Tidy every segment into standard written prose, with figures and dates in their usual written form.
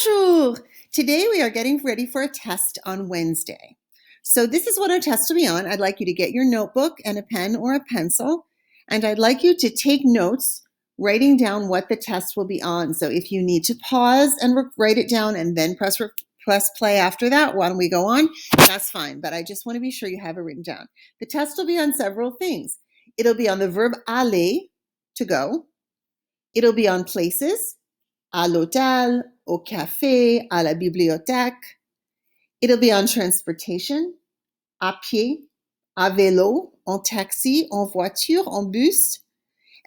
Bonjour! Today we are getting ready for a test on Wednesday. So this is what our test will be on. I'd like you to get your notebook and a pen or a pencil, and I'd like you to take notes, writing down what the test will be on. So if you need to pause and write it down and then press play after that when we go on, that's fine. But I just want to be sure you have it written down. The test will be on several things. It'll be on the verb aller, to go. It'll be on places, à l'hôtel, au café, à la bibliothèque. It'll be on transportation, à pied, à vélo, en taxi, en voiture, en bus.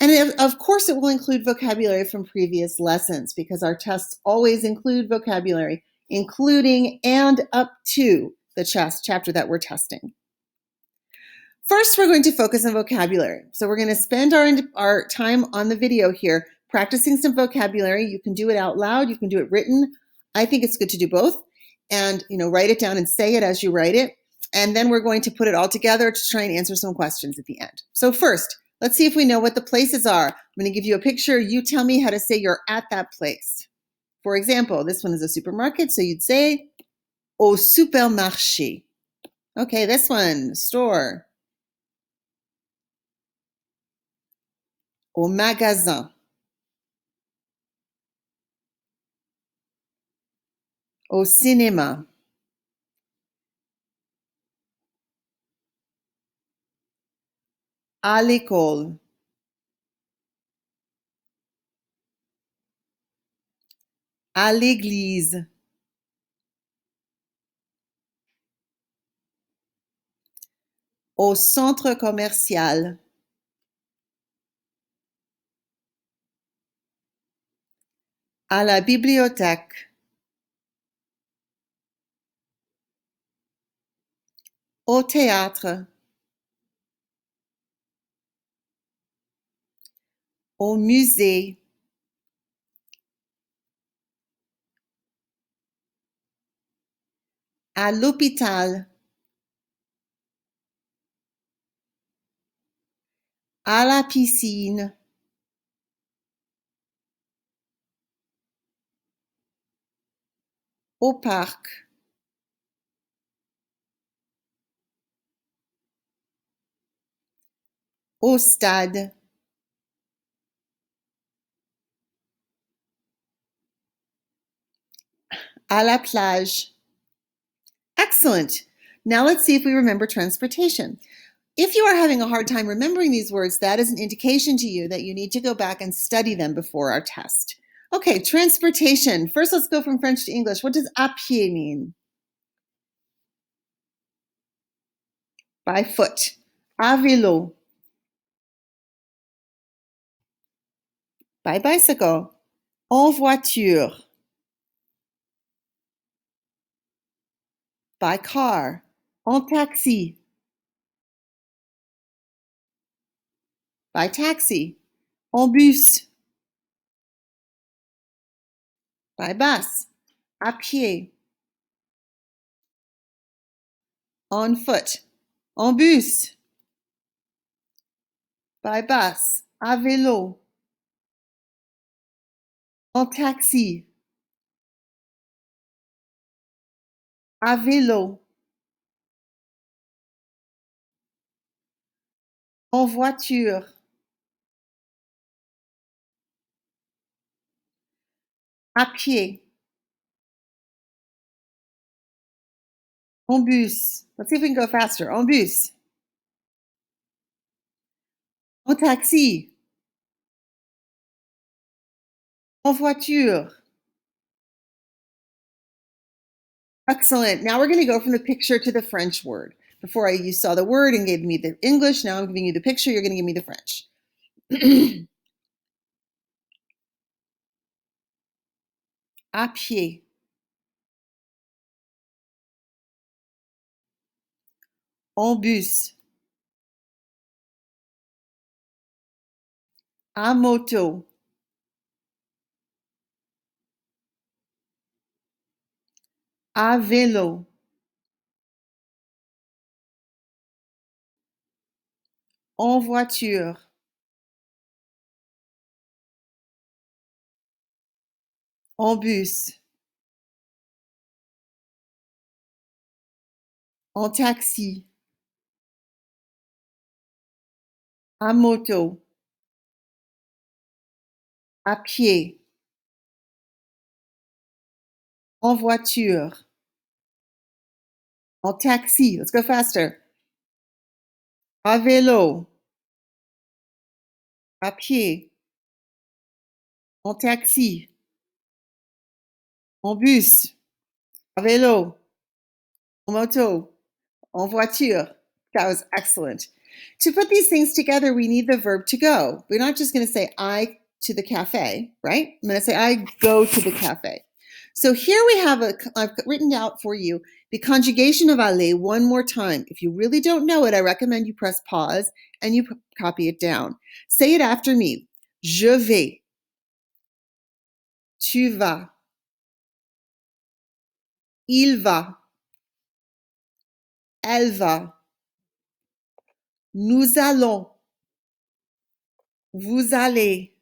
And of course, it will include vocabulary from previous lessons because our tests always include vocabulary, including and up to the chapter that we're testing. First, we're going to focus on vocabulary. So we're going to spend our time on the video here practicing some vocabulary. You can do it out loud. You can do it written. I think it's good to do both. And, write it down and say it as you write it. And then we're going to put it all together to try and answer some questions at the end. So first, let's see if we know what the places are. I'm going to give you a picture. You tell me how to say you're at that place. For example, this one is a supermarket. So you'd say, au supermarché. Okay, this one, store. Au magasin. Au cinéma. À l'école. À l'église. Au centre commercial. À la bibliothèque. Au théâtre. Au musée. À l'hôpital. À la piscine. Au parc. Au stade. À la plage. Excellent. Now let's see if we remember transportation. If you are having a hard time remembering these words, that is an indication to you that you need to go back and study them before our test. Okay, transportation. First, let's go from French to English. What does à pied mean? By foot. À vélo. By bicycle. En voiture. By car. En taxi. By taxi. En bus. By bus. À pied. On foot. En bus. By bus. À vélo. En taxi. À vélo. En voiture. À pied. En bus. Let's see if we can go faster. En bus. En taxi. En voiture. Excellent. Now we're going to go from the picture to the French word. Before you saw the word and gave me the English, now I'm giving you the picture. You're going to give me the French. À pied. En bus. À moto. À vélo. En voiture. En bus. en taxi, à moto, à pied, en voiture, en taxi. Let's go faster. À vélo, à pied, en taxi, en bus, à vélo, en moto, en voiture. That was excellent. To put these things together, we need the verb to go. We're not just going to say I to the cafe, right? I'm going to say I go to the cafe. So here we have I've written out for you the conjugation of aller one more time. If you really don't know it, I recommend you press pause and you copy it down. Say it after me. Je vais. Tu vas. Il va. Elle va. Nous allons. Vous allez.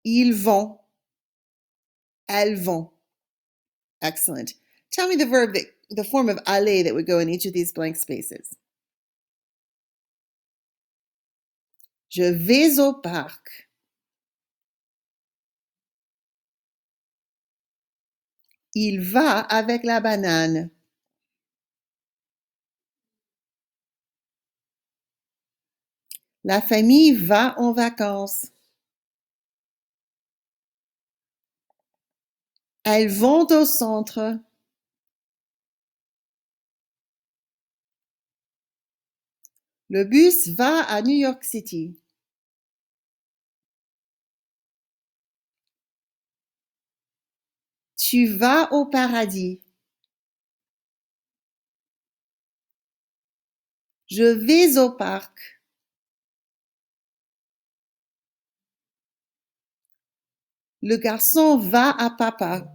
Ils vont. Elles vont. Excellent. Tell me the form of aller that would go in each of these blank spaces. Je vais au parc. Il va avec la banane. La famille va en vacances. Elles vont au centre. Le bus va à New York City. Tu vas au paradis. Je vais au parc. Le garçon va à papa.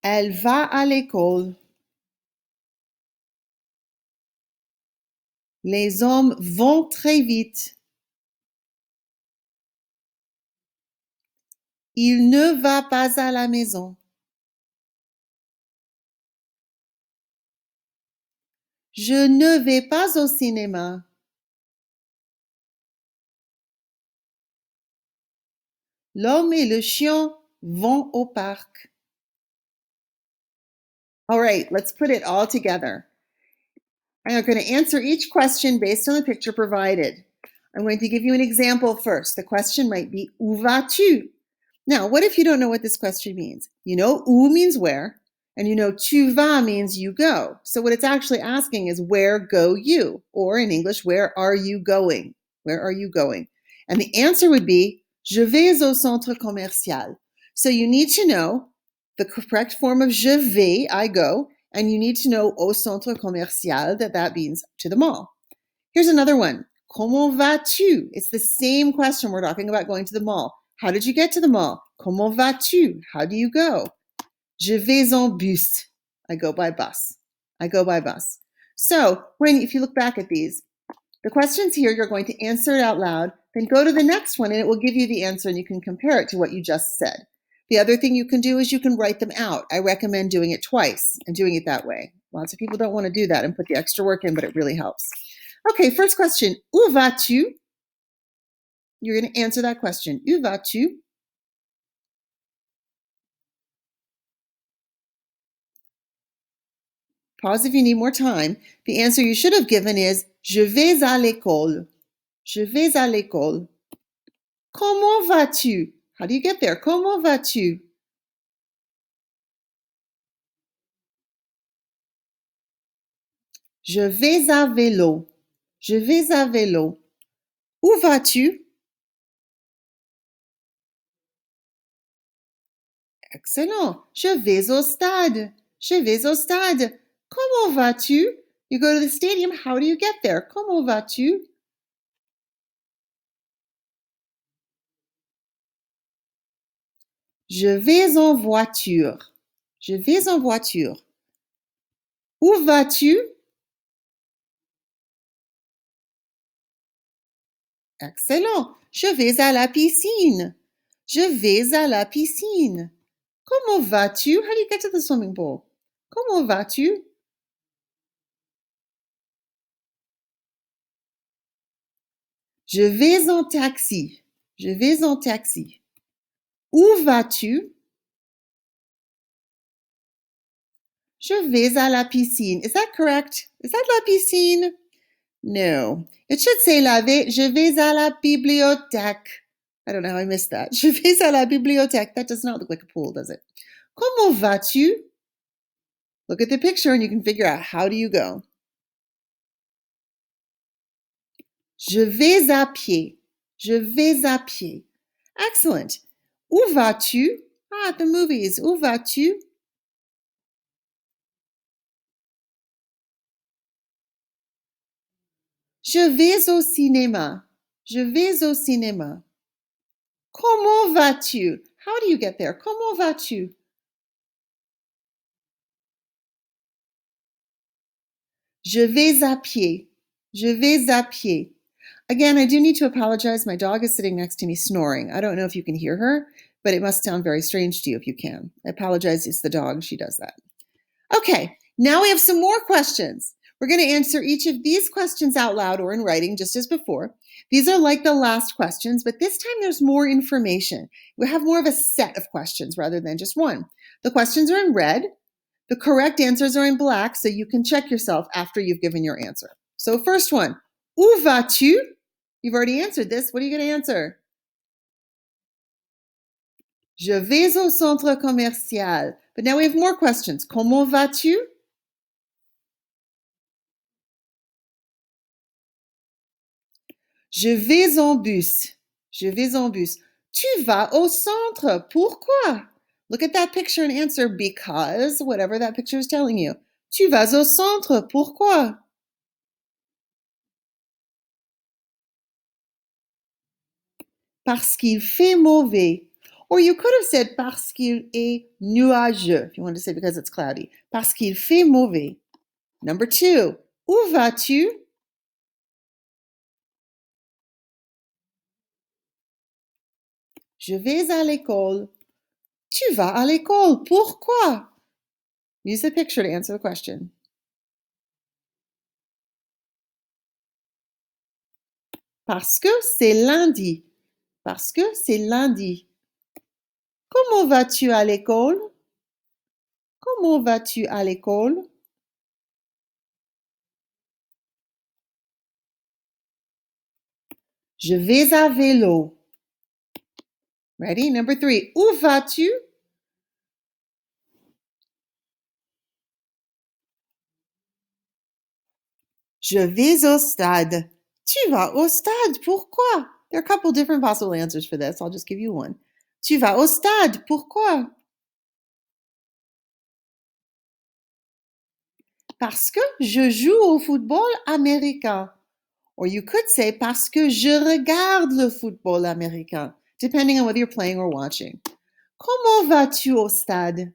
Elle va à l'école. Les hommes vont très vite. Il ne va pas à la maison. Je ne vais pas au cinéma. L'homme et le chien vont au parc. All right, let's put it all together. I'm going to answer each question based on the picture provided. I'm going to give you an example first. The question might be, où vas-tu? Now, what if you don't know what this question means? You know, où means where, and you know, tu vas means you go. So what it's actually asking is, where go you? Or in English, where are you going? Where are you going? And the answer would be, je vais au centre commercial. So you need to know the correct form of je vais, I go, and you need to know au centre commercial, that means to the mall. Here's another one. Comment vas-tu? It's the same question. We're talking about going to the mall. How did you get to the mall? Comment vas-tu? How do you go? Je vais en bus. I go by bus. I go by bus. So if you look back at these, the questions here, you're going to answer it out loud, then go to the next one and it will give you the answer and you can compare it to what you just said. The other thing you can do is you can write them out. I recommend doing it twice and doing it that way. Lots of people don't want to do that and put the extra work in, but it really helps. Okay, first question. Où vas-tu? You're going to answer that question. Où vas-tu? Pause if you need more time. The answer you should have given is je vais à l'école. Je vais à l'école. Comment vas-tu? How do you get there? Comment vas-tu? Je vais à vélo. Je vais à vélo. Où vas-tu? Excellent. Je vais au stade. Je vais au stade. Comment vas-tu? You go to the stadium. How do you get there? Comment vas-tu? Je vais en voiture. Je vais en voiture. Où vas-tu? Excellent. Je vais à la piscine. Je vais à la piscine. Comment vas-tu? How do you get to the swimming pool? Comment vas-tu? Je vais en taxi. Je vais en taxi. Où vas-tu? Je vais à la piscine. Is that correct? Is that la piscine? No. It should say je vais à la bibliothèque. I don't know how I missed that. Je vais à la bibliothèque. That does not look like a pool, does it? Comment vas-tu? Look at the picture and you can figure out how do you go. Je vais à pied. Je vais à pied. Excellent. Où vas-tu? Ah, at the movies. Où vas-tu? Je vais au cinéma. Je vais au cinéma. Comment vas-tu? How do you get there? Comment vas-tu? Je vais à pied. Je vais à pied. Again, I do need to apologize. My dog is sitting next to me snoring. I don't know if you can hear her, but it must sound very strange to you if you can. I apologize. It's the dog. She does that. Okay, now we have some more questions. We're going to answer each of these questions out loud or in writing, just as before. These are like the last questions, but this time there's more information. We have more of a set of questions rather than just one. The questions are in red. The correct answers are in black, so you can check yourself after you've given your answer. So first one, où vas-tu? You've already answered this. What are you going to answer? Je vais au centre commercial. But now we have more questions. Comment vas-tu? Je vais en bus. Je vais en bus. Tu vas au centre. Pourquoi? Look at that picture and answer because whatever that picture is telling you. Tu vas au centre. Pourquoi? Parce qu'il fait mauvais. Or you could have said parce qu'il est nuageux, if you wanted to say because it's cloudy. Parce qu'il fait mauvais. Number 2, où vas-tu? Je vais à l'école. Tu vas à l'école. Pourquoi? Use the picture to answer the question. Parce que c'est lundi. Parce que c'est lundi. Comment vas-tu à l'école? Comment vas-tu à l'école? Je vais à vélo. Ready? Number 3. Où vas-tu? Je vais au stade. Tu vas au stade. Pourquoi? There are a couple different possible answers for this. I'll just give you one. Tu vas au stade. Pourquoi? Parce que je joue au football américain. Or you could say parce que je regarde le football américain, depending on whether you're playing or watching. Comment vas-tu au stade?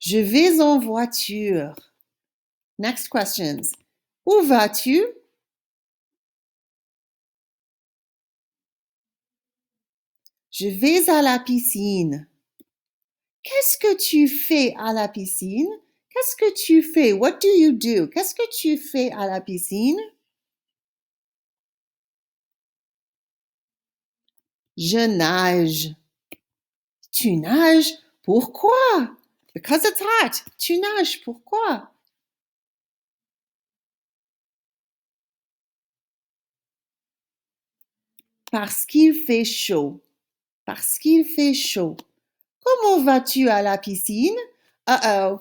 Je vais en voiture. Next questions. Où vas-tu? Je vais à la piscine. Qu'est-ce que tu fais à la piscine? Qu'est-ce que tu fais? What do you do? Qu'est-ce que tu fais à la piscine? Je nage. Tu nages? Pourquoi? Because it's hot. Tu nages. Pourquoi? Parce qu'il fait chaud. Parce qu'il fait chaud. Comment vas-tu à la piscine? Uh-oh.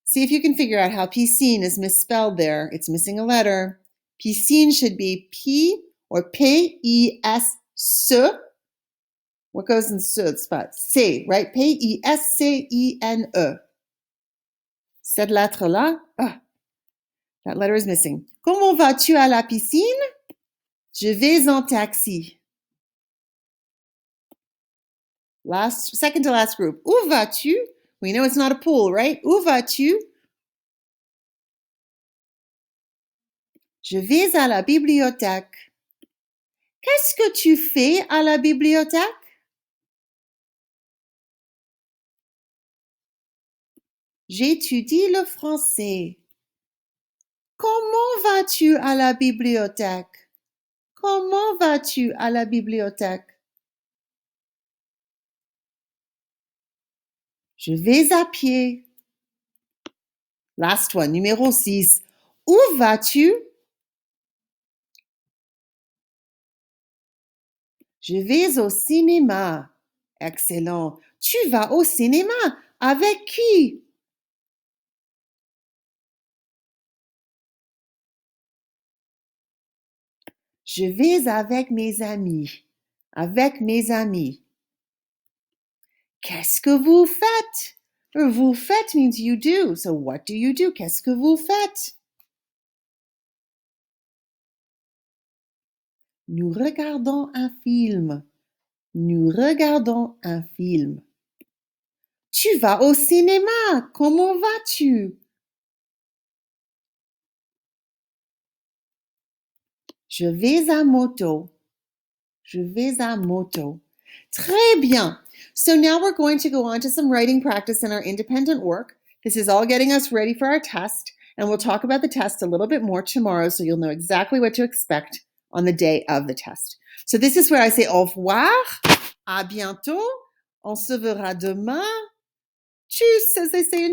See if you can figure out how piscine is misspelled there. It's missing a letter. Piscine should be P or P-E-S-C. What goes in ce spot? C, right? P-E-S-C-I-N-E. Cette lettre-là, that letter is missing. Comment vas-tu à la piscine? Je vais en taxi. Second to last group. Où vas-tu? We know it's not a pool, right? Où vas-tu? Je vais à la bibliothèque. Qu'est-ce que tu fais à la bibliothèque? J'étudie le français. Comment vas-tu à la bibliothèque? Comment vas-tu à la bibliothèque? Je vais à pied. Last one, numéro 6. Où vas-tu? Je vais au cinéma. Excellent. Tu vas au cinéma. Avec qui? Je vais avec mes amis. Avec mes amis. Qu'est-ce que vous faites? Vous faites means you do. So what do you do? Qu'est-ce que vous faites? Nous regardons un film. Nous regardons un film. Tu vas au cinéma. Comment vas-tu? Je vais à moto. Je vais à moto. Très bien. So now we're going to go on to some writing practice in our independent work. This is all getting us ready for our test, and we'll talk about the test a little bit more tomorrow so you'll know exactly what to expect on the day of the test. So this is where I say au revoir, à bientôt, on se verra demain. Tschüss, as they say in